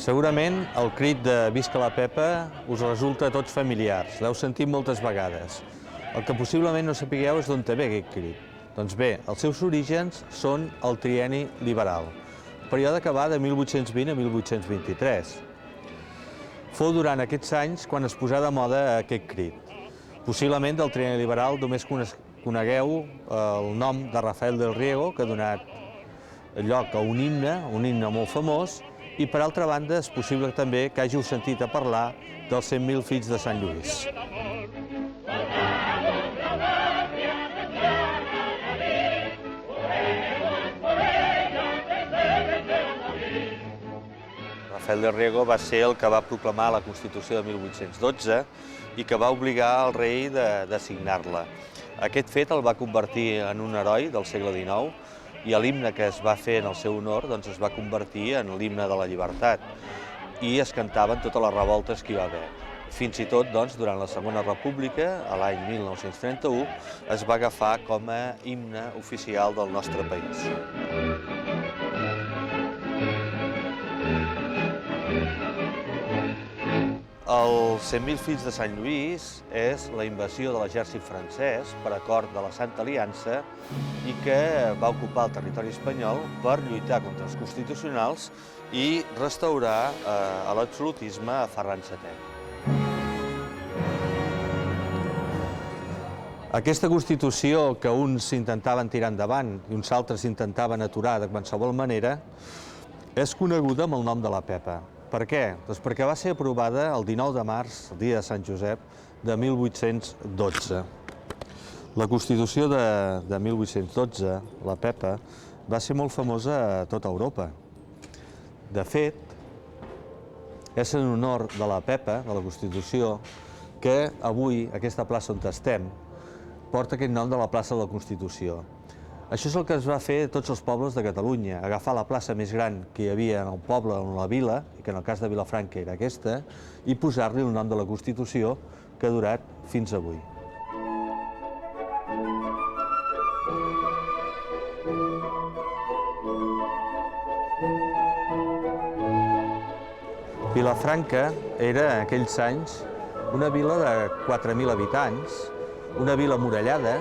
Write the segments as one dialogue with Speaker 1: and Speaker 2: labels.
Speaker 1: Segurament el crit de Visca la Pepa us resulta a tots familiars, l'heu sentit moltes vegades. El que possiblement no sapigueu és d'on ve aquest crit. Doncs bé, els seus orígens són el trienni liberal, període que va de 1820 a 1823. Fou durant aquests anys quan es posà de moda aquest crit. Possiblement del trienni liberal només conegueu el nom de Rafael del Riego, que ha donat lloc a un himne molt famós, i per altra banda és possible també que hàgiu sentit a parlar dels 100.000 fills de Sant Lluís. Rafael del Riego va ser el que va proclamar la Constitució de 1812 i que va obligar el rei de signar-la. Aquest fet el va convertir en un heroi del segle XIX i l'himne que es va fer en el seu honor es va convertir en l'himne de la llibertat i es cantaven totes les revoltes que hi va haver. Fins i tot, durant la Segona República, a l'any 1931, es va agafar com a himne oficial del nostre país. Els 100.000 fills de Sant Lluís és la invasió de l'exèrcit francès per acord de la Santa Aliança i que va ocupar el territori espanyol per lluitar contra els constitucionals i restaurar l'absolutisme a Ferran VII. Aquesta Constitució que uns intentaven tirar endavant i uns altres intentaven aturar de qualsevol manera és coneguda amb el nom de la Pepa. Per què? Doncs perquè va ser aprovada el 19 de març, el dia de Sant Josep, de 1812. La Constitució de 1812, la Pepa, va ser molt famosa a tota Europa. De fet, és en honor de la Pepa, de la Constitució, que avui aquesta plaça on estem porta aquest nom de la plaça de la Constitució. Això és el que es va fer a tots els pobles de Catalunya, agafar la plaça més gran que hi havia en el poble o en la vila, i que en el cas de Vilafranca era aquesta, i posar-li el nom de la Constitució que ha durat fins avui. Vilafranca era en aquells anys una vila de 4.000 habitants, una vila murallada,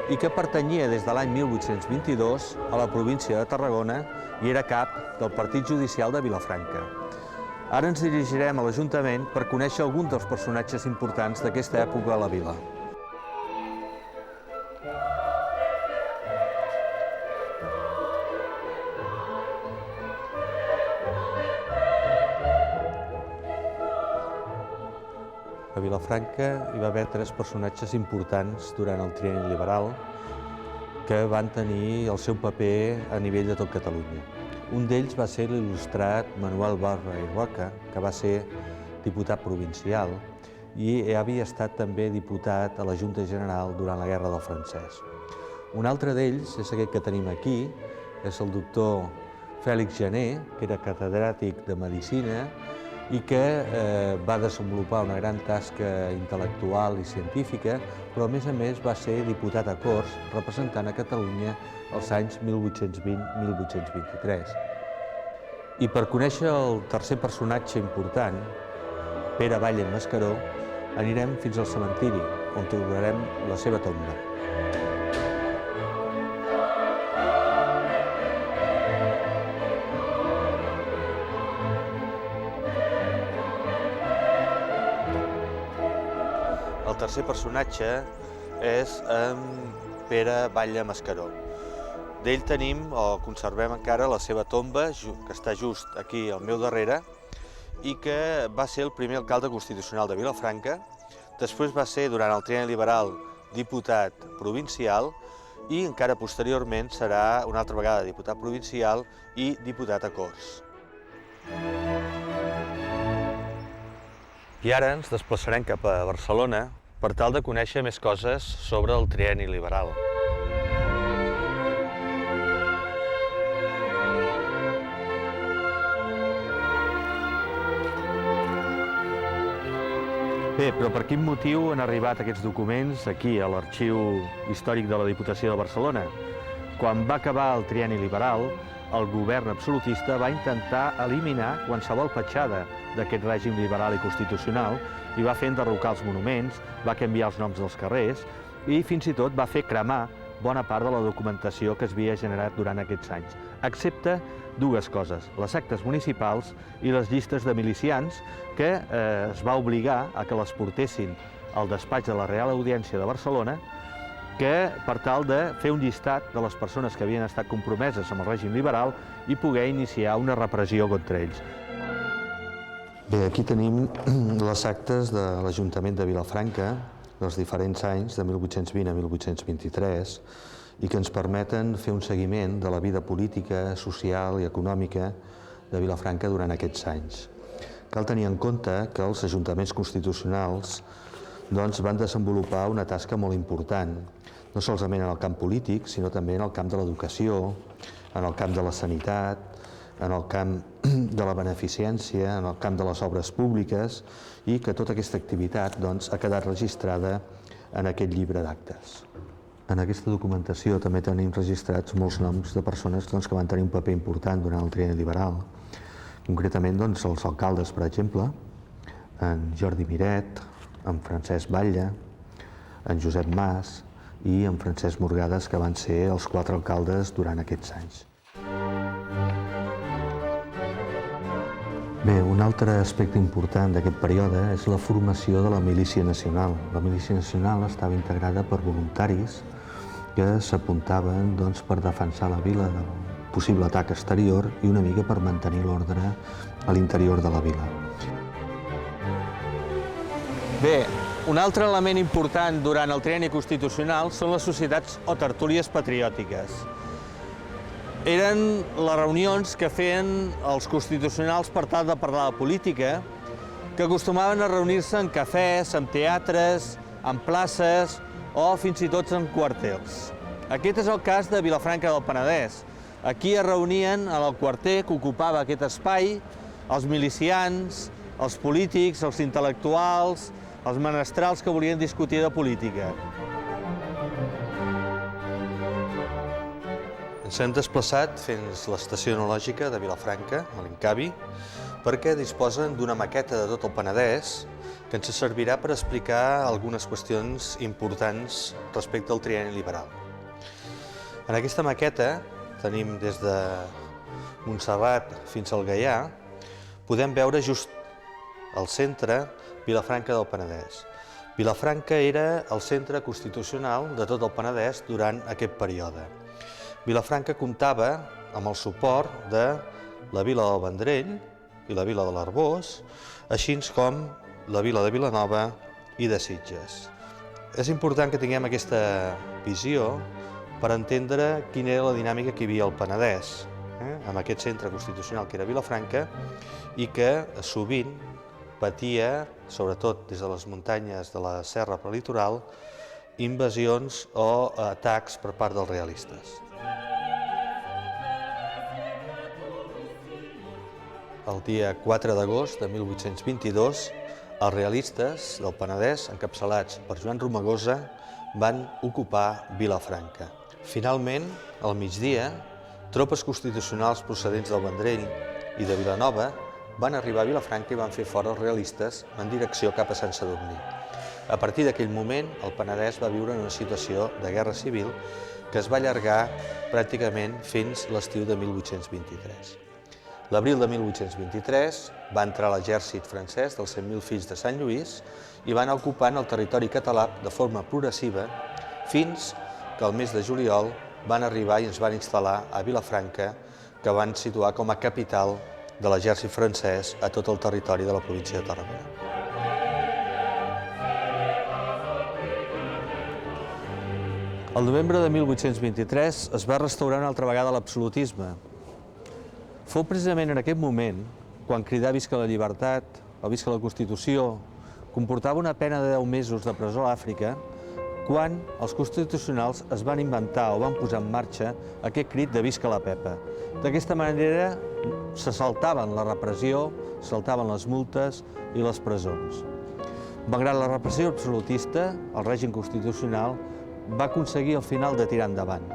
Speaker 1: i que pertanyia des de l'any 1822 a la província de Tarragona i era cap del Partit Judicial de Vilafranca. Ara ens dirigirem a l'Ajuntament per conèixer alguns dels personatges importants d'aquesta època a la vila. A Vilafranca hi va haver 3 personatges importants durant el trienni liberal que van tenir el seu paper a nivell de tot Catalunya. Un d'ells va ser l'il·lustrat Manuel Barra i Roca, que va ser diputat provincial i havia estat també diputat a la Junta General durant la Guerra del Francès. Un altre d'ells és aquest que tenim aquí, és el doctor Fèlix Janer, que era catedràtic de Medicina i que va desenvolupar una gran tasca intel·lectual i científica, però a més va ser diputat a Corts representant a Catalunya els anys 1820-1823. I per conèixer el tercer personatge important, Pere Batlle Mascaró, anirem fins al cementiri, on trobarem la seva tomba. El tercer personatge és en Pere Batlle Mascaró. D'ell tenim, o conservem encara, la seva tomba, que està just aquí al meu darrere, i que va ser el primer alcalde constitucional de Vilafranca, després va ser, durant el trienni liberal, diputat provincial, i encara posteriorment serà una altra vegada diputat provincial i diputat a Corts. I ara ens desplaçarem cap a Barcelona per tal de conèixer més coses sobre el trienni liberal. Bé, però per quin motiu han arribat aquests documents aquí, a l'Arxiu Històric de la Diputació de Barcelona? Quan va acabar el trienni liberal, el govern absolutista va intentar eliminar qualsevol petjada d'aquest règim liberal i constitucional i va fer enderrocar els monuments, va canviar els noms dels carrers i fins i tot va fer cremar bona part de la documentació que es havia generat durant aquests anys, excepte dues coses, les actes municipals i les llistes de milicians que es va obligar a que les portessin al despatx de la Real Audiència de Barcelona que per tal de fer un llistat de les persones que havien estat compromeses amb el règim liberal i poder iniciar una repressió contra ells. Bé, aquí tenim les actes de l'Ajuntament de Vilafranca dels diferents anys, de 1820 a 1823, i que ens permeten fer un seguiment de la vida política, social i econòmica de Vilafranca durant aquests anys. Cal tenir en compte que els ajuntaments constitucionals van desenvolupar una tasca molt important, no solament en el camp polític, sinó també en el camp de l'educació, en el camp de la sanitat, en el camp de la beneficència, en el camp de les obres públiques, i que tota aquesta activitat ha quedat registrada en aquest llibre d'actes. En aquesta documentació també tenim registrats molts noms de persones que van tenir un paper important durant el trienni liberal. Concretament, els alcaldes, per exemple, en Jordi Miret, en Francesc Batlle, en Josep Mas i en Francesc Morgades, que van ser els 4 alcaldes durant aquests anys. Bé, un altre aspecte important d'aquest període és la formació de la Milícia Nacional. La Milícia Nacional estava integrada per voluntaris que s'apuntaven per defensar la vila del possible atac exterior i una mica per mantenir l'ordre a l'interior de la vila. Bé, un altre element important durant el trienni constitucional són les societats o tertúlies patriòtiques. Eren les reunions que feien els constitucionals per tal de parlar de política, que acostumaven a reunir-se en cafès, en teatres, en places o fins i tot en quarters. Aquest és el cas de Vilafranca del Penedès. Aquí es reunien en el quarter que ocupava aquest espai els milicians, els polítics, els intel·lectuals, els menestrals que volien discutir de política. Ens hem desplaçat fins l'estació enològica de Vilafranca, a l'Incavi, perquè disposen d'una maqueta de tot el Penedès que ens servirà per explicar algunes qüestions importants respecte al trienni liberal. En aquesta maqueta tenim des de Montserrat fins al Gaià, podem veure just al centre Vilafranca del Penedès. Vilafranca era el centre constitucional de tot el Penedès durant aquest període. Vilafranca comptava amb el suport de la vila del Vendrell i la vila de l'Arboç, així com la vila de Vilanova i de Sitges. És important que tinguem aquesta visió per entendre quina era la dinàmica que hi havia al Penedès, amb aquest centre constitucional que era Vilafranca i que sovint patia, sobretot des de les muntanyes de la serra prelitoral, invasions o atacs per part dels realistes. El dia 4 d'agost de 1822, els realistes del Penedès, encapçalats per Joan Romagosa, van ocupar Vilafranca. Finalment, al migdia, tropes constitucionals procedents del Vendrell i de Vilanova van arribar a Vilafranca i van fer fora els realistes en direcció cap a Sant Sadurní. A partir d'aquell moment, el Penedès va viure en una situació de guerra civil que es va allargar pràcticament fins l'estiu de 1823. L'abril de 1823 va entrar l'exèrcit francès dels 100.000 fills de Sant Lluís i van ocupant el territori català de forma progressiva fins que el mes de juliol van arribar i ens van instal·lar a Vilafranca, que van situar com a capital de l'exèrcit francès a tot el territori de la província de Tarragona. El novembre de 1823 es va restaurar una altra vegada l'absolutisme. Fou precisament en aquest moment, quan cridar visca la llibertat o visca la Constitució comportava una pena de 10 mesos de presó a l'Àfrica, quan els constitucionals es van inventar o van posar en marxa aquest crit de visca la Pepa. D'aquesta manera se saltaven la repressió, saltaven les multes i les presons. Malgrat la repressió absolutista, el règim constitucional va aconseguir al final de tirar endavant.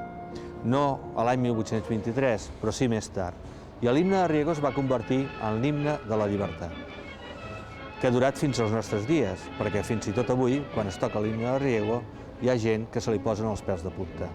Speaker 1: no a l'any 1823, però sí més tard. I l'himne de Riego es va convertir en l'himne de la llibertat, que ha durat fins als nostres dies, perquè fins i tot avui, quan es toca l'himne de Riego, hi ha gent que se li posen els pèls de punta.